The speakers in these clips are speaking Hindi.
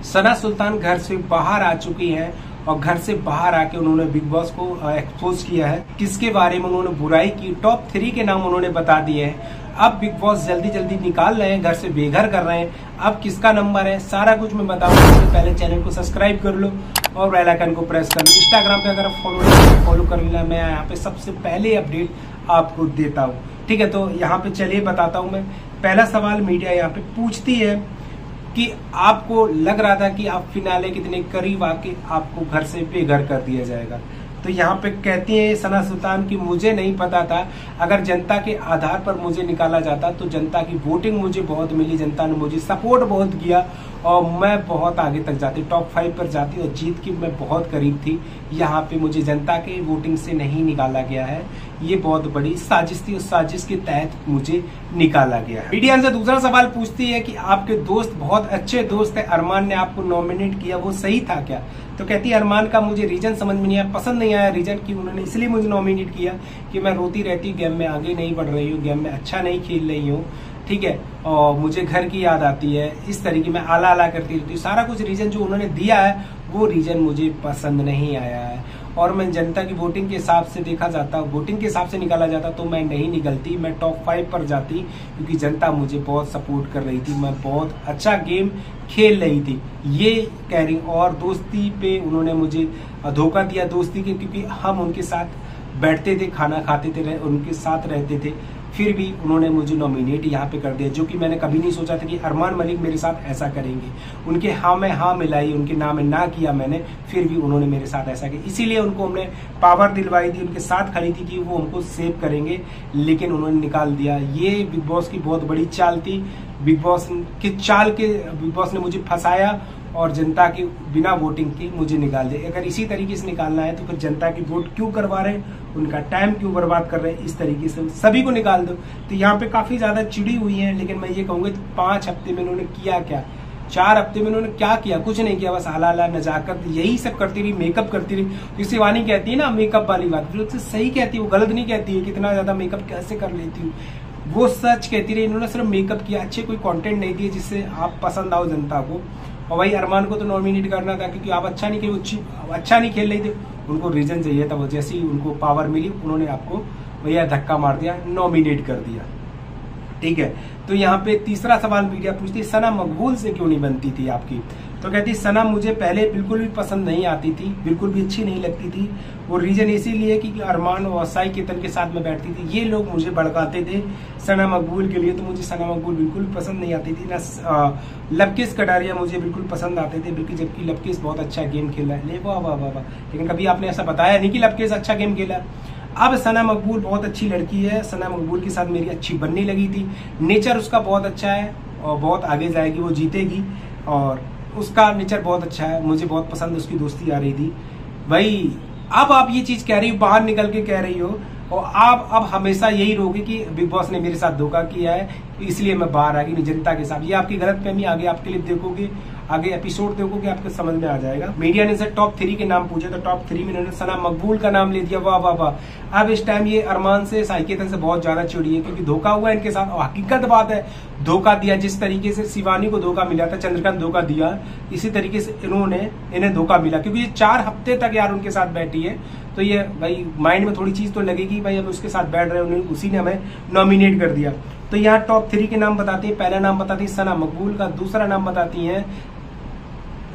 सना सुल्तान घर से बाहर आ चुकी हैं और घर से बाहर आके उन्होंने बिग बॉस को एक्सपोज किया है। किसके बारे में उन्होंने बुराई की, टॉप 3 के नाम उन्होंने बता दिए हैं। अब बिग बॉस जल्दी जल्दी निकाल रहे हैं, घर से बेघर कर रहे हैं। अब किसका नंबर है सारा कुछ मैं बताऊंगा। इससे पहले चैनल को सब्सक्राइब कर लो और बेल आइकन को प्रेस कर लो। इंस्टाग्राम पे अगर फॉलो कर लेना, मैं यहाँ पे सबसे पहले अपडेट आपको देता हूँ। ठीक है, तो यहाँ पे चलिए बताता हूँ मैं। पहला सवाल मीडिया यहाँ पे पूछती है कि आपको लग रहा था कि आप फिनाले कितने करीब आके आपको घर से बेघर कर दिया जाएगा। तो यहाँ पे कहती है सना सुल्तान कि मुझे नहीं पता था, अगर जनता के आधार पर मुझे निकाला जाता तो जनता की वोटिंग मुझे बहुत मिली, जनता ने मुझे सपोर्ट बहुत किया और मैं बहुत आगे तक जाती, टॉप 5 पर जाती और जीत की मैं बहुत करीब थी। यहाँ पे मुझे जनता के वोटिंग से नहीं निकाला गया है, ये बहुत बड़ी साजिश थी, उस साजिश के तहत मुझे निकाला गया है। मीडिया से दूसरा सवाल पूछती है कि आपके दोस्त बहुत अच्छे दोस्त है, अरमान ने आपको नॉमिनेट किया, वो सही था क्या? तो कहती है अरमान का मुझे रीजन समझ में नहीं आया, पसंद नहीं आया रीजन कि उन्होंने इसलिए मुझे नॉमिनेट किया कि मैं रोती रहती, गेम में आगे नहीं बढ़ रही हूँ, गेम में अच्छा नहीं खेल रही हूँ, ठीक है, और मुझे घर की याद आती है, इस तरीके में आला आला करती रहती हूँ। सारा कुछ रीजन जो उन्होंने दिया है वो रीजन मुझे पसंद नहीं आया है और मैं जनता की वोटिंग के हिसाब से देखा जाता, वोटिंग के हिसाब से निकाला जाता तो मैं नहीं निकलती, मैं टॉप 5 पर जाती क्योंकि जनता मुझे बहुत सपोर्ट कर रही थी, मैं बहुत अच्छा गेम खेल रही थी, ये कह रही। और दोस्ती पे उन्होंने मुझे धोखा दिया, दोस्ती के, क्योंकि हम उनके साथ बैठते थे, खाना खाते थे, उनके साथ रहते थे, फिर भी उन्होंने मुझे नॉमिनेट यहाँ पे कर दिया, जो कि मैंने कभी नहीं सोचा था कि अरमान मलिक मेरे साथ ऐसा करेंगे। उनके हाँ में हाँ मिलाई, उनके ना में ना किया मैंने, फिर भी उन्होंने मेरे साथ ऐसा किया। इसीलिए उनको हमने पावर दिलवाई थी, उनके साथ खड़ी थी कि वो हमको सेव करेंगे, लेकिन उन्होंने निकाल दिया। ये बिग बॉस की बहुत बड़ी चाल थी, बिग बॉस की चाल के बिग बॉस ने मुझे फंसाया और जनता की बिना वोटिंग की मुझे निकाल दिया। अगर इसी तरीके से निकालना है तो फिर जनता की वोट क्यों करवा रहे हैं, उनका टाइम क्यों बर्बाद कर रहे हैं, इस तरीके से सभी को निकाल दो। तो यहाँ पे काफी ज्यादा चिड़ी हुई है, लेकिन मैं ये कहूंगा 5 हफ्ते में उन्होंने किया क्या, 4 हफ्ते में उन्होंने क्या किया? कुछ नहीं किया, बस आला आला नजाकत यही सब करती रही, मेकअप करती रही। शिवानी कहती है ना मेकअप वाली बात, जो सही कहती है, वो गलत नहीं कहती है, कितना ज्यादा मेकअप कैसे कर लेती हूँ, वो सच कहती रही। इन्होंने सिर्फ मेकअप किया, अच्छे कोई कंटेंट नहीं दिए जिससे आप पसंद आओ जनता को। और भाई अरमान को तो नॉमिनेट करना था क्योंकि आप अच्छा नहीं खेल, अच्छा नहीं खेल रही थे, उनको रीजन चाहिए था। वो जैसे ही उनको पावर मिली उन्होंने आपको भैया धक्का मार दिया, नॉमिनेट कर दिया। ठीक है, तो यहाँ पे तीसरा सवाल मीडिया पूछती है सना मकबूल से क्यों नहीं बनती थी आपकी? तो कहती सना मुझे पहले बिल्कुल भी पसंद नहीं आती थी, बिल्कुल भी अच्छी नहीं लगती थी। वो रीजन इसीलिए कि अरमान और साई केतन के साथ में बैठती थी, ये लोग मुझे भड़काते थे सना मकबूल के लिए, तो मुझे सना मकबूल बिल्कुल पसंद नहीं आती थी। ना लवकेश कटारिया मुझे बिल्कुल पसंद आते थे, बिल्कुल, जबकि लवकेश बहुत अच्छा गेम खेला है, वाह वाह वाह वाह, लेकिन कभी आपने ऐसा बताया नहीं कि लवकेश अच्छा गेम खेला। अब सना मकबूल बहुत अच्छी लड़की है, सना मकबूल के साथ मेरी अच्छी बनने लगी थी, नेचर उसका बहुत अच्छा है और बहुत आगे जाएगी, वो जीतेगी और उसका नेचर बहुत अच्छा है, मुझे बहुत पसंद उसकी दोस्ती आ रही थी। भाई अब आप ये चीज कह रही हो, बाहर निकल के कह रही हो और आप अब हमेशा यही रहोगे कि बिग बॉस ने मेरे साथ धोखा किया है इसलिए मैं बाहर आ गई, जनता के साथ। ये आपकी गलतफहमी, आगे आप क्लिप देखोगे, आगे एपिसोड देखोगे, आपको समझ में आ जाएगा। मीडिया ने सर टॉप 3 के नाम पूछे तो टॉप 3 में इन्होंने सना मकबूल का नाम ले दिया, वाह वाह वाह। अब इस टाइम ये अरमान से, साई केतन से बहुत ज्यादा चिड़ी है क्योंकि धोखा हुआ इनके साथ और हकीकत बात है धोखा दिया। जिस तरीके से शिवानी को धोखा मिला था, चंद्रकांत धोखा दिया, इसी तरीके से इन्हें धोखा मिला क्योंकि ये 4 हफ्ते तक यार उनके साथ बैठी है, तो ये भाई माइंड में थोड़ी चीज तो लगेगी, भाई हम उसके साथ बैठ रहे हैं, उसी ने हमें नॉमिनेट कर दिया। तो यहाँ टॉप 3 के नाम बताती है, पहला नाम बताती है सना मकबूल का, दूसरा नाम बताती है,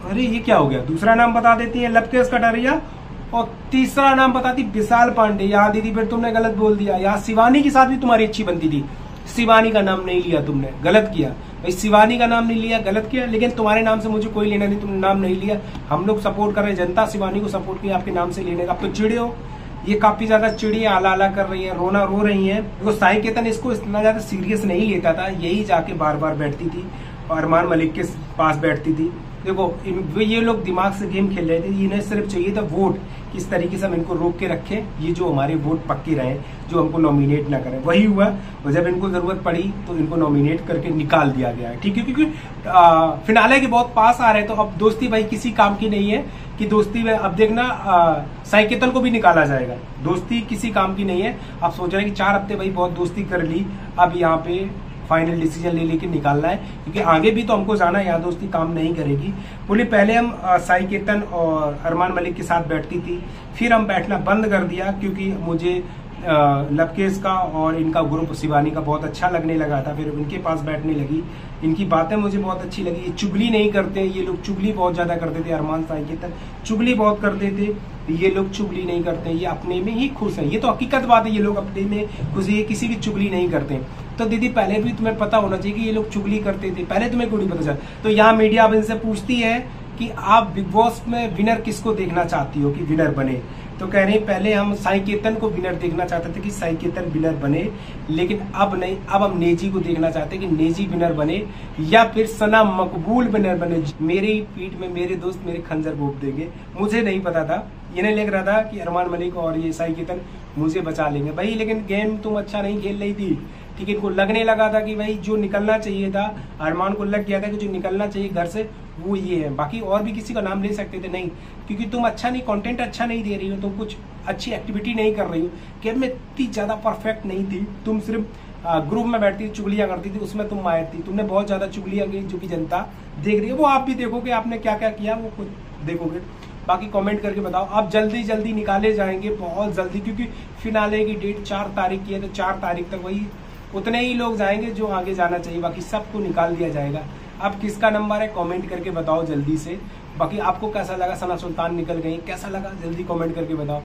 अरे ये क्या हो गया, दूसरा नाम बता देती है लवकेश कटारिया और तीसरा नाम बताती विशाल पांडे। यहाँ दीदी फिर तुमने गलत बोल दिया, यहाँ शिवानी के साथ भी तुम्हारी अच्छी बनती थी, शिवानी का नाम नहीं लिया तुमने, गलत किया भाई, शिवानी का नाम नहीं लिया, गलत किया, लेकिन तुम्हारे नाम से मुझे कोई लेना नहीं, तुमने नाम नहीं लिया, हम लोग सपोर्ट कर रहे हैं, जनता शिवानी को सपोर्ट किया आपके नाम से लेने का। अब तो चिड़े हो, ये काफी ज्यादा चिड़ी आला आला कर रही है, रोना रो रही है। देखो साई केतन इसको इतना ज्यादा सीरियस नहीं लेता था, यही जाके बार बार बैठती थी और अरमान मलिक के पास बैठती थी। देखो ये लोग दिमाग से गेम खेल रहे थे, इन्हें सिर्फ चाहिए था वोट, किस तरीके से हम इनको रोक के रखें, ये जो हमारे वोट पक्के रहे, जो हमको नॉमिनेट ना करें, वही हुआ। और जब इनको जरूरत पड़ी तो इनको नॉमिनेट करके निकाल दिया गया है, ठीक है, क्योंकि फिनाले के बहुत पास आ रहे हैं, तो अब दोस्ती भाई किसी काम की नहीं है कि दोस्ती में अब देखना साई केतन को भी निकाला जाएगा, दोस्ती किसी काम की नहीं है। आप सोच रहे हैं कि 4 हफ्ते भाई बहुत दोस्ती कर ली, अब यहाँ पे फाइनल डिसीजन ले लेके निकालना है, क्योंकि आगे भी तो हमको जाना है, यहाँ दोस्ती काम नहीं करेगी। बोले पहले हम साई केतन और अरमान मलिक के साथ बैठती थी, फिर हम बैठना बंद कर दिया क्योंकि मुझे लवकेश का और इनका ग्रुप शिवानी का बहुत अच्छा लगने लगा था, फिर उनके पास बैठने लगी। इनकी बातें मुझे बहुत अच्छी लगी, ये चुगली नहीं करते, ये लोग चुगली बहुत ज्यादा करते थे, अरमान साई केतन चुगली बहुत करते थे, ये लोग चुगली नहीं करते, ये अपने में ही खुश है। ये तो हकीकत बात है, ये लोग अपने में खुश है, ये किसी भी चुगली नहीं करते। तो दीदी पहले भी तुम्हें पता होना चाहिए कि ये लोग चुगली करते थे, पहले तुम्हें क्यों नहीं पता चला? तो यहाँ मीडिया अब इनसे पूछती है कि आप बिग बॉस में विनर किसको देखना चाहती हो कि विनर बने? तो कह रहे हैं पहले हम साई केतन को विनर देखना चाहते थे कि साई केतन विनर बने, लेकिन अब नहीं, अब हम नेजी को देखना चाहते हैं कि नेजी विनर बने या फिर सना मकबूल विनर बने। मेरी पीठ में मेरे दोस्त मेरे खंजर भोंक देंगे, मुझे नहीं पता था, इन्हें लग रहा था कि अरमान मलिक और ये साई केतन मुझे बचा लेंगे भाई, लेकिन गेम तुम अच्छा नहीं खेल रही थी। ठीक है, इनको लगने लगा था कि भाई जो निकलना चाहिए था, अरमान को लग गया था कि जो निकलना चाहिए घर से वो ये है, बाकी और भी किसी का नाम ले सकते थे, नहीं, क्योंकि तुम अच्छा नहीं, कंटेंट अच्छा नहीं दे रही हो, तुम कुछ अच्छी एक्टिविटी नहीं कर रही हो, गेम में इतनी ज्यादा परफेक्ट नहीं थी, तुम सिर्फ ग्रुप में बैठती थी, चुगलियां करती थी, उसमें तुम माहिर थी, तुमने बहुत ज्यादा चुगलियां की जो कि जनता देख रही है, वो आप भी देखोगे, आपने क्या क्या किया वो खुद देखोगे। बाकी कमेंट करके बताओ, अब जल्दी जल्दी निकाले जाएंगे, बहुत जल्दी, क्योंकि फिनाले की डेट 4 तारीख की है, तो 4 तारीख तक वही उतने ही लोग जाएंगे जो आगे जाना चाहिए, बाकी सबको निकाल दिया जाएगा। अब किसका नंबर है कमेंट करके बताओ जल्दी से। बाकी आपको कैसा लगा, सना सुल्तान निकल गई, कैसा लगा जल्दी कमेंट करके बताओ।